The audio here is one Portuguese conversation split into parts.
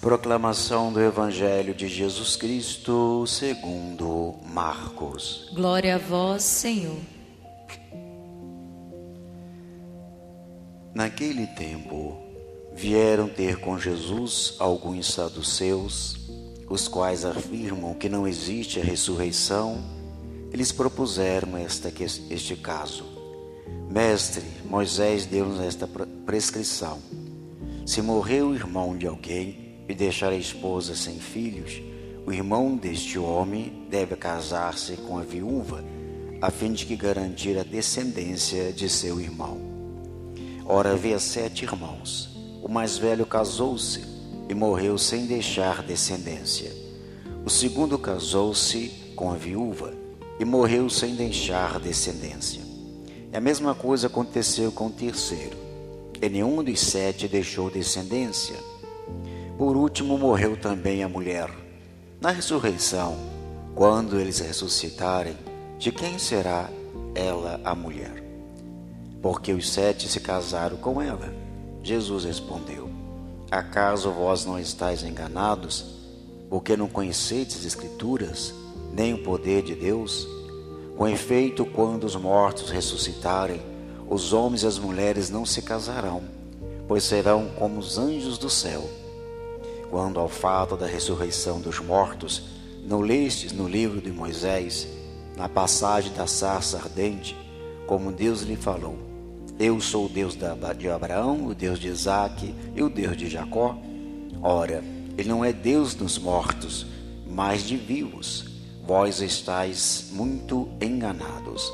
Proclamação do Evangelho de Jesus Cristo segundo Marcos. Glória a vós, Senhor. Naquele tempo, vieram ter com Jesus alguns saduceus, os quais afirmam que não existe a ressurreição. Eles propuseram este caso. Mestre, Moisés deu-nos esta prescrição. Se morrer o irmão de alguém e deixar a esposa sem filhos, o irmão deste homem deve casar-se com a viúva, a fim de que garantir a descendência de seu irmão. Ora, havia 7 irmãos. O mais velho casou-se e morreu sem deixar descendência. O segundo casou-se com a viúva e morreu sem deixar descendência. E a mesma coisa aconteceu com o terceiro. E nenhum dos 7 deixou descendência. Por último, morreu também a mulher. Na ressurreição, quando eles ressuscitarem, de quem será ela a mulher? Porque os 7 se casaram com ela. Jesus respondeu: acaso vós não estáis enganados, porque não conheceis as Escrituras, nem o poder de Deus? Com efeito, quando os mortos ressuscitarem, os homens e as mulheres não se casarão, pois serão como os anjos do céu. Quando ao fato da ressurreição dos mortos, não lestes no livro de Moisés, na passagem da sarça ardente, como Deus lhe falou: eu sou o Deus de Abraão, o Deus de Isaque e o Deus de Jacó? Ora, ele não é Deus dos mortos, mas de vivos. Vós estáis muito enganados.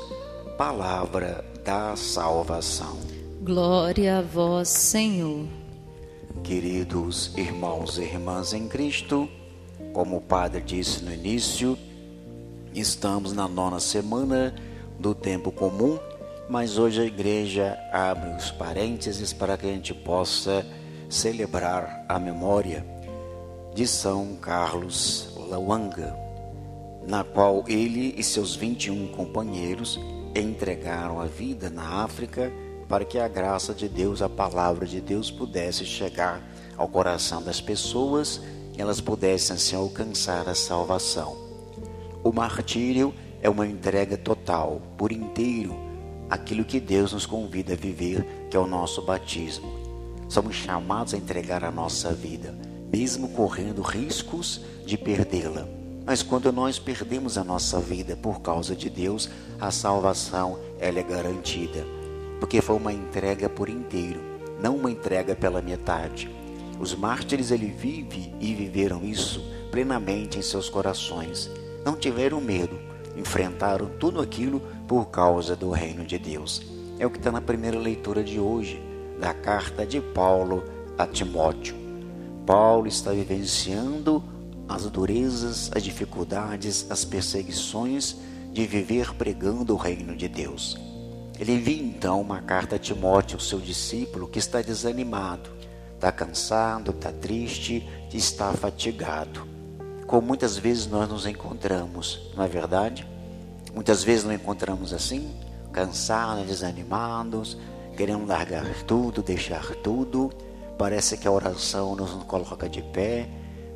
Palavra da salvação. Glória a vós, Senhor. Queridos irmãos e irmãs em Cristo, como o Padre disse no início, estamos na 9ª semana do tempo comum, mas hoje a igreja abre os parênteses para que a gente possa celebrar a memória de São Carlos Lwanga, na qual ele e seus 21 companheiros entregaram a vida na África para que a graça de Deus, a palavra de Deus pudesse chegar ao coração das pessoas e elas pudessem assim alcançar a salvação. O martírio é uma entrega total, por inteiro, aquilo que Deus nos convida a viver, que é o nosso batismo. Somos chamados a entregar a nossa vida, mesmo correndo riscos de perdê-la. Mas quando nós perdemos a nossa vida por causa de Deus, a salvação ela é garantida, porque foi uma entrega por inteiro, não uma entrega pela metade. Os mártires viveram isso plenamente em seus corações. Não tiveram medo, enfrentaram tudo aquilo por causa do reino de Deus. É o que está na primeira leitura de hoje, da carta de Paulo a Timóteo. Paulo está vivenciando as durezas, as dificuldades, as perseguições de viver pregando o reino de Deus. Ele envia então uma carta a Timóteo, seu discípulo, que está desanimado, está cansado, está triste, está fatigado. Como muitas vezes nós nos encontramos, não é verdade? Muitas vezes nos encontramos assim, cansados, desanimados, querendo largar tudo, deixar tudo. Parece que a oração nos coloca de pé,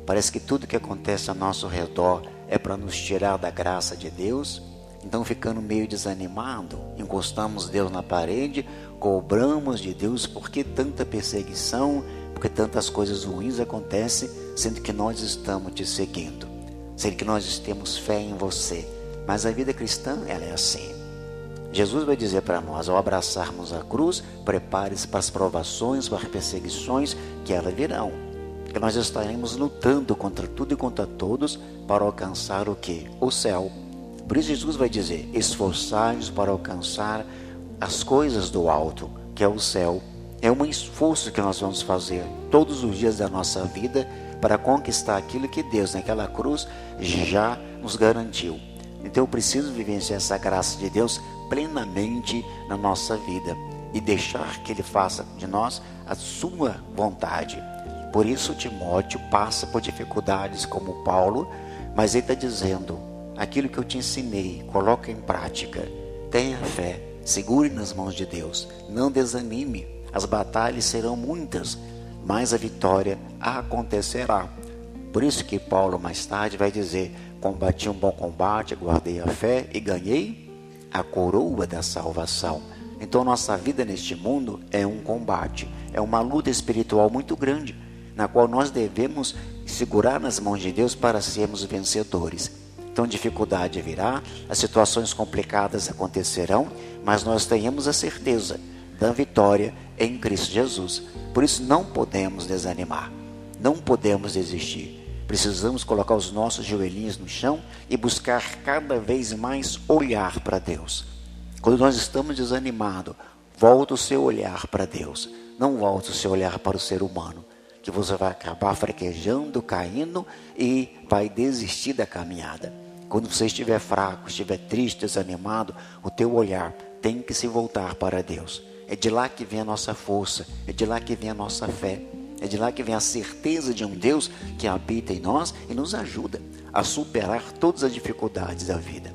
parece que tudo que acontece ao nosso redor é para nos tirar da graça de Deus. Então, ficando meio desanimado, encostamos Deus na parede, cobramos de Deus por que tanta perseguição, porque tantas coisas ruins acontecem, sendo que nós estamos te seguindo, sendo que nós temos fé em você. Mas a vida cristã, ela é assim. Jesus vai dizer para nós, ao abraçarmos a cruz, prepare-se para as provações, para as perseguições que elas virão. Que nós estaremos lutando contra tudo e contra todos para alcançar o quê? O céu. Por isso Jesus vai dizer, esforçai-vos para alcançar as coisas do alto, que é o céu. É um esforço que nós vamos fazer todos os dias da nossa vida para conquistar aquilo que Deus naquela cruz já nos garantiu. Então eu preciso vivenciar essa graça de Deus plenamente na nossa vida e deixar que Ele faça de nós a sua vontade. Por isso Timóteo passa por dificuldades como Paulo, mas ele está dizendo, aquilo que eu te ensinei, coloca em prática, tenha fé, segure nas mãos de Deus, não desanime, as batalhas serão muitas, mais a vitória acontecerá. Por isso que Paulo mais tarde vai dizer: combati um bom combate, guardei a fé e ganhei a coroa da salvação. Então nossa vida neste mundo é um combate, é uma luta espiritual muito grande, na qual nós devemos segurar nas mãos de Deus para sermos vencedores. Então dificuldade virá, as situações complicadas acontecerão, mas nós tenhamos a certeza da vitória em Cristo Jesus. Por isso não podemos desanimar, não podemos desistir. Precisamos colocar os nossos joelhinhos no chão e buscar cada vez mais olhar para Deus. Quando nós estamos desanimados, volta o seu olhar para Deus, não volta o seu olhar para o ser humano, que você vai acabar fraquejando, caindo e vai desistir da caminhada. Quando você estiver fraco, estiver triste, desanimado, o teu olhar tem que se voltar para Deus. É de lá que vem a nossa força, é de lá que vem a nossa fé, é de lá que vem a certeza de um Deus que habita em nós e nos ajuda a superar todas as dificuldades da vida.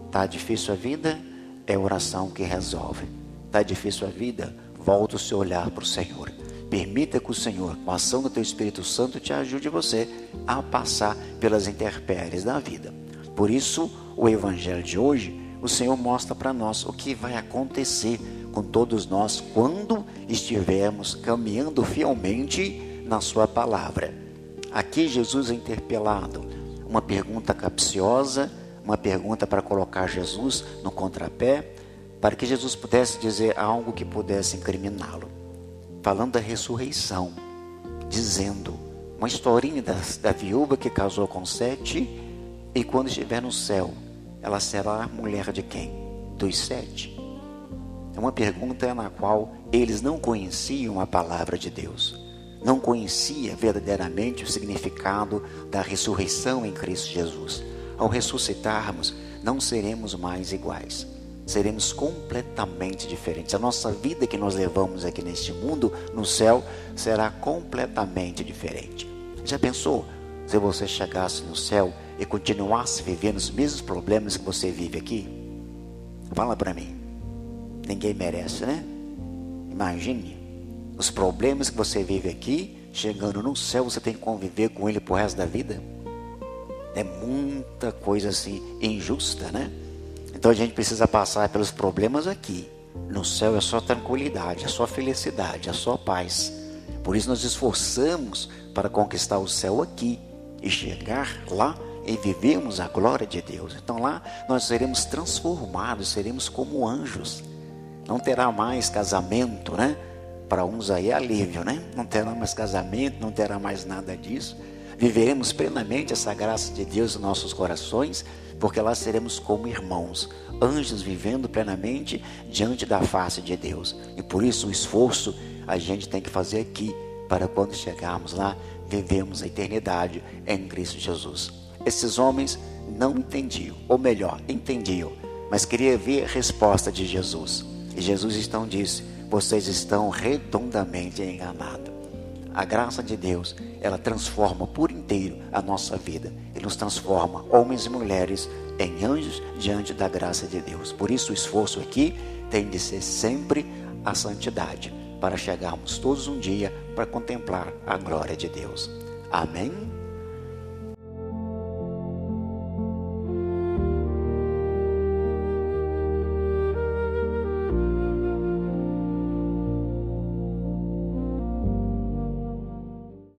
Está difícil a vida? É a oração que resolve. Está difícil a vida? Volta o seu olhar para o Senhor. Permita que o Senhor, com a ação do teu Espírito Santo, te ajude você a passar pelas intempéries da vida. Por isso, o Evangelho de hoje, o Senhor mostra para nós o que vai acontecer com todos nós quando estivermos caminhando fielmente na sua palavra. Aqui Jesus é interpelado, uma pergunta capciosa, uma pergunta para colocar Jesus no contrapé, para que Jesus pudesse dizer algo que pudesse incriminá-lo. Falando da ressurreição, dizendo uma historinha da viúva que casou com 7 e quando estiver no céu, ela será mulher de quem? Dos 7. É uma pergunta na qual eles não conheciam a palavra de Deus, não conheciam verdadeiramente o significado da ressurreição em Cristo Jesus. Ao ressuscitarmos, não seremos mais iguais, seremos completamente diferentes. A nossa vida que nós levamos aqui neste mundo, no céu, será completamente diferente. Já pensou se você chegasse no céu e continuasse vivendo os mesmos problemas que você vive aqui? Fala para mim. Ninguém merece, né? Imagine os problemas que você vive aqui, chegando no céu, você tem que conviver com ele pro resto da vida. É muita coisa assim injusta, né? Então a gente precisa passar pelos problemas aqui. No céu é só tranquilidade, é só felicidade, é só paz. Por isso nós esforçamos para conquistar o céu aqui e chegar lá e vivermos a glória de Deus. Então lá nós seremos transformados, seremos como anjos. Não terá mais casamento, né? Para uns aí é alívio, né? Não terá mais casamento, não terá mais nada disso. Viveremos plenamente essa graça de Deus em nossos corações, porque lá seremos como irmãos, anjos vivendo plenamente diante da face de Deus. E por isso o esforço a gente tem que fazer aqui, para quando chegarmos lá, vivemos a eternidade em Cristo Jesus. Esses homens não entendiam, ou melhor, entendiam, mas queriam ver a resposta de Jesus. E Jesus então disse: vocês estão redondamente enganados. A graça de Deus, ela transforma por inteiro a nossa vida. E nos transforma, homens e mulheres, em anjos diante da graça de Deus. Por isso o esforço aqui tem de ser sempre a santidade, para chegarmos todos um dia para contemplar a glória de Deus. Amém?